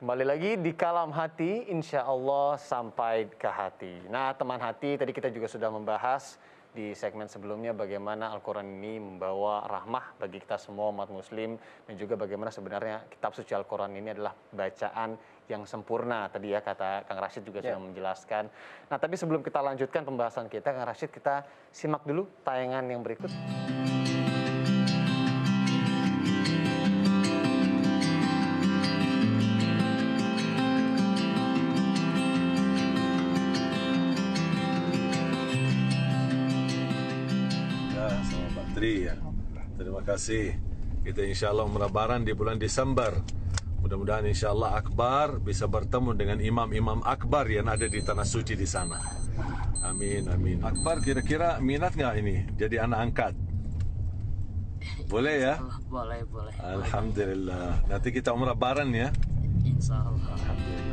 Kembali lagi di Kalam Hati, insya Allah sampai ke hati. Nah, teman hati, tadi kita juga sudah membahas di segmen sebelumnya bagaimana Al-Quran ini membawa rahmah bagi kita semua umat muslim, dan juga bagaimana sebenarnya kitab suci Al-Quran ini adalah bacaan yang sempurna. Tadi ya kata Kang Rashid juga sudah menjelaskan. Nah, tapi sebelum kita lanjutkan pembahasan kita, Kang Rashid, kita simak dulu tayangan yang berikut. Ya. Terima kasih. Kita insya Allah Lebaran di bulan Desember. Mudah-mudahan insya Allah Akbar bisa bertemu dengan imam-imam Akbar yang ada di tanah suci di sana. Amin, amin. Akbar kira-kira minat nggak ini jadi anak angkat? Boleh ya? Boleh. Alhamdulillah. Nanti kita umrah bareng ya. Insya Allah. Alhamdulillah.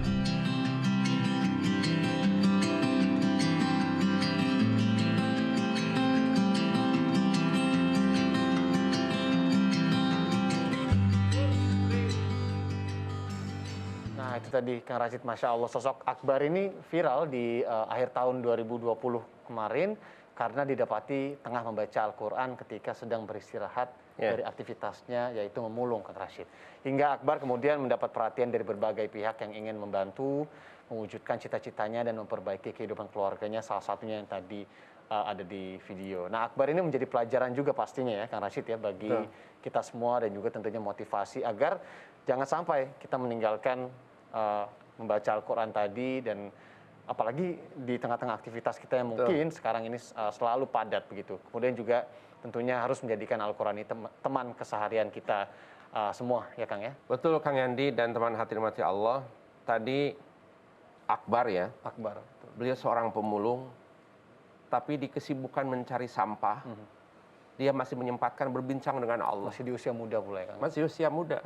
Nah, itu tadi Kang Rashid, Masya Allah, sosok Akbar ini viral di akhir tahun 2020 kemarin karena didapati tengah membaca Al-Quran ketika sedang beristirahat dari aktivitasnya, yaitu memulung, Kang Rashid. Hingga Akbar kemudian mendapat perhatian dari berbagai pihak yang ingin membantu mewujudkan cita-citanya dan memperbaiki kehidupan keluarganya, salah satunya yang tadi ada di video. Nah, Akbar ini menjadi pelajaran juga pastinya ya, Kang Rashid ya, bagi kita semua, dan juga tentunya motivasi agar jangan sampai kita meninggalkan membaca Al-Quran tadi, dan apalagi di tengah-tengah aktivitas kita yang mungkin sekarang ini selalu padat begitu. Kemudian juga tentunya harus menjadikan Al-Quran ini teman keseharian kita semua ya Kang ya. Betul Kang Yandi dan teman hati mati Allah. Tadi Akbar ya. Akbar. Beliau seorang pemulung, tapi di kesibukan mencari sampah, dia masih menyempatkan berbincang dengan Allah. Masih di usia muda pula ya Kang. Masih usia muda.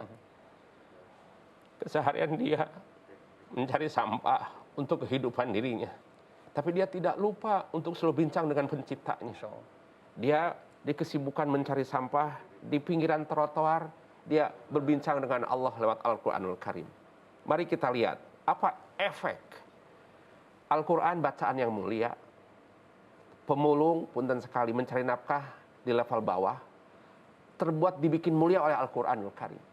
Keseharian dia mencari sampah untuk kehidupan dirinya. Tapi dia tidak lupa untuk selalu bincang dengan penciptanya. Dia di kesibukan mencari sampah, di pinggiran trotoar, dia berbincang dengan Allah lewat Al-Quranul Karim. Mari kita lihat, apa efek Al-Quran bacaan yang mulia. Pemulung punten sekali mencari nafkah di level bawah, terbuat dibikin mulia oleh Al-Quranul Karim.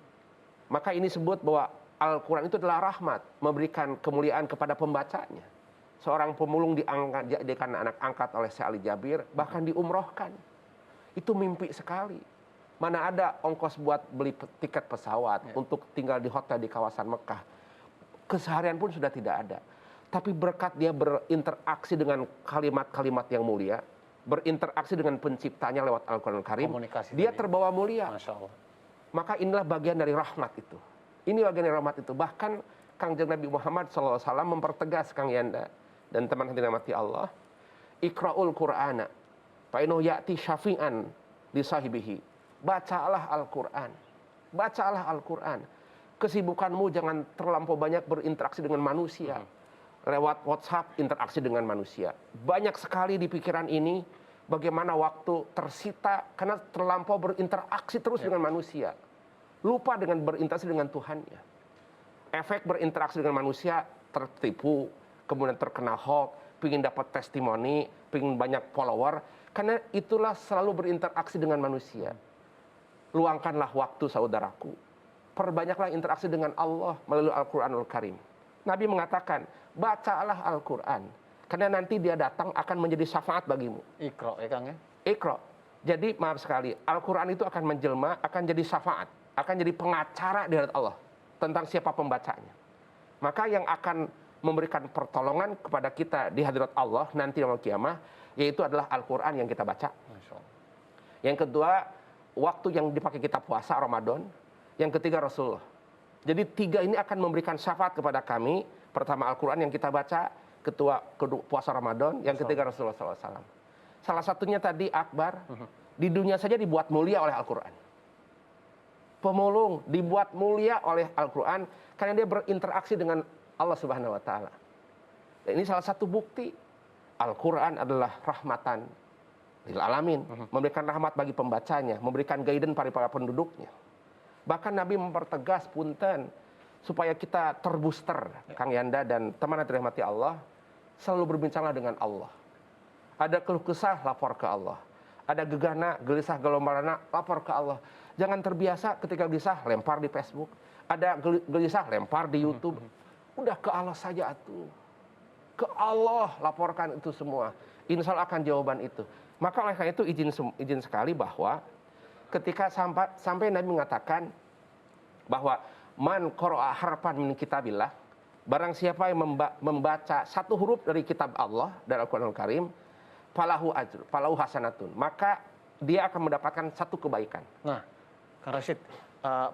Maka ini sebut bahwa Al-Quran itu adalah rahmat, memberikan kemuliaan kepada pembacanya. Seorang pemulung dijadikan anak angkat oleh Syekh Ali Jabir, bahkan diumrohkan. Itu mimpi sekali. Mana ada ongkos buat beli tiket pesawat untuk tinggal di hotel di kawasan Mekah. Keseharian pun sudah tidak ada. Tapi berkat dia berinteraksi dengan kalimat-kalimat yang mulia, berinteraksi dengan penciptanya lewat Al-Quran Karim, dia terbawa mulia. Masya Allah. Maka inilah bagian dari rahmat itu. Ini bagian dari rahmat itu. Bahkan Kangjeng Nabi Muhammad SAW mempertegas, Kang Yanda dan teman hati mati Allah, Iqra'ul Qur'ana fa innahu ya'ti syafi'an li sahibihi. Bacalah Al-Quran. Bacalah Al-Quran. Kesibukanmu jangan terlampau banyak berinteraksi dengan manusia. Lewat WhatsApp interaksi dengan manusia. Banyak sekali di pikiran ini bagaimana waktu tersita karena terlampau berinteraksi terus dengan manusia. Lupa dengan berinteraksi dengan Tuhannya. Efek berinteraksi dengan manusia, tertipu, kemudian terkena hoax, pingin dapat testimoni, pingin banyak follower, karena itulah selalu berinteraksi dengan manusia. Luangkanlah waktu saudaraku. Perbanyaklah interaksi dengan Allah melalui Al-Quranul Karim. Nabi mengatakan, bacalah Al-Quran, karena nanti dia datang akan menjadi syafaat bagimu. Iqra ya Kang ya. Iqra. Jadi maaf sekali, Al-Quran itu akan menjelma, akan jadi syafaat, akan jadi pengacara di hadapan Allah tentang siapa pembacanya. Maka yang akan memberikan pertolongan kepada kita di hadirat Allah nanti di kiamah, yaitu adalah Al-Quran yang kita baca. Yang kedua, waktu yang dipakai kita puasa Ramadan. Yang ketiga Rasulullah. Jadi tiga ini akan memberikan syafaat kepada kami. Pertama Al-Quran yang kita baca, kedua puasa Ramadan, yang ketiga Rasulullah SAW. Salah satunya tadi Akbar, di dunia saja dibuat mulia oleh Al-Quran. Pemulung dibuat mulia oleh Al-Quran karena dia berinteraksi dengan Allah Subhanahu wa Ta'ala. Dan ini salah satu bukti Al-Quran adalah rahmatan lil alamin, memberikan rahmat bagi pembacanya, memberikan guidance pada para penduduknya. Bahkan Nabi mempertegas, punten, supaya kita terbooster, Kang Yanda dan teman yang dirahmati Allah, selalu berbincanglah dengan Allah. Ada keluh kesah, lapor ke Allah. Ada gegana, gelisah, gelombarana, lapor ke Allah. Jangan terbiasa ketika gelisah, lempar di Facebook. Ada gelisah, lempar di YouTube. Udah ke Allah saja atuh. Ke Allah laporkan itu semua. Insya Allah akan jawaban itu. Maka oleh karena itu izin sekali bahwa ketika sampai Nabi mengatakan bahwa man qara'a harfan min kitabillah, barang siapa yang membaca satu huruf dari kitab Allah dari Al-Qur'anul Karim, falahu hasanatun, maka dia akan mendapatkan satu kebaikan. Nah, Kang Rashid,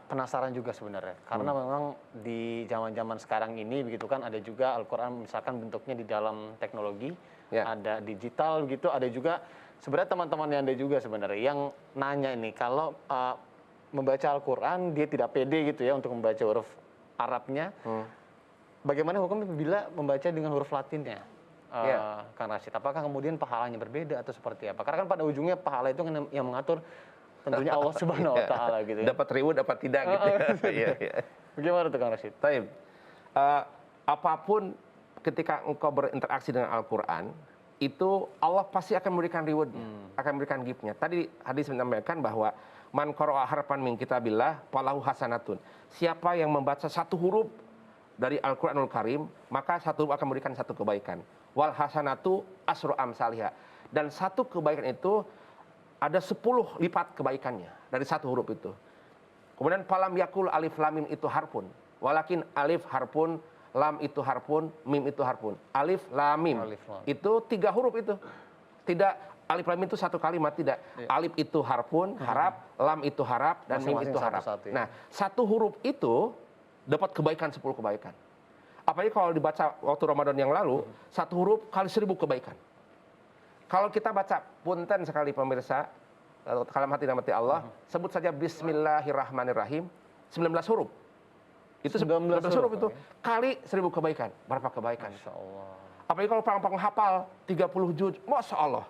penasaran juga sebenarnya, karena memang di zaman-zaman sekarang ini begitu kan, ada juga Al-Qur'an misalkan bentuknya di dalam teknologi, ada digital begitu, ada juga sebenarnya teman-teman yang ada juga sebenarnya yang nanya ini, kalau membaca Al-Qur'an dia tidak pede gitu ya untuk membaca huruf Arabnya, bagaimana hukumnya bila membaca dengan huruf Latinnya? Kang Rashid, apakah kemudian pahalanya berbeda atau seperti apa? Karena kan pada ujungnya pahala itu yang mengatur tentunya Allah Subhanahu wa taala gitu ya. Dapat reward, dapat tidak gitu. Bagaimana tuh Kang Rashid? Taib. Apapun ketika engkau berinteraksi dengan Al-Qur'an, itu Allah pasti akan memberikan reward-nya, akan memberikan gift-nya. Tadi hadis menyampaikan bahwa man qara'a harfan min kitabillah falahu hasanatun. Siapa yang membaca satu huruf dari Al-Qur'anul Karim, maka satu huruf akan memberikan satu kebaikan. Wal hasanatu asru amsalihha. Dan satu kebaikan itu ada 10 lipat kebaikannya dari satu huruf itu. Kemudian falam yakul alif lam mim itu harfun, walakin alif harfun, lam itu harfun, mim itu harfun. Alif lam mim itu 3 huruf itu. Tidak alif lam itu satu kalimat, tidak. Alif itu harfun, harap, lam itu harap, dan mim itu harap. Nah, satu huruf itu dapat kebaikan 10 kebaikan. Apalagi kalau dibaca waktu Ramadan yang lalu, satu huruf kali 1000 kebaikan. Kalau kita baca punten sekali pemirsa, kalam hati dan mati Allah, sebut saja Bismillahirrahmanirrahim, 19 huruf. Itu 19 huruf itu kali 1000 kebaikan. Berapa kebaikan? Masya Allah. Apalagi kalau perang hafal 30 juz, Masya Allah.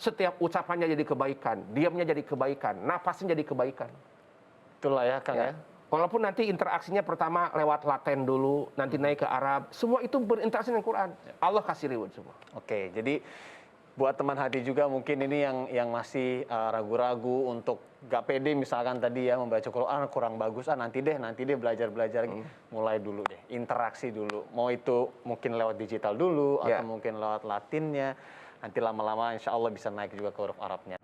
Setiap ucapannya jadi kebaikan, diamnya jadi kebaikan, nafasnya jadi kebaikan. Itulah ya Kang ya. Walaupun nanti interaksinya pertama lewat Latin dulu, nanti naik ke Arab, semua itu berinteraksi dengan Quran. Allah kasih reward semua. Oke, jadi buat teman hati juga mungkin ini yang masih ragu-ragu untuk gak pede misalkan tadi ya membaca Quran kurang bagus, nanti deh belajar mulai dulu deh, interaksi dulu. Mau itu mungkin lewat digital dulu atau mungkin lewat Latinnya, nanti lama-lama insya Allah bisa naik juga ke huruf Arabnya.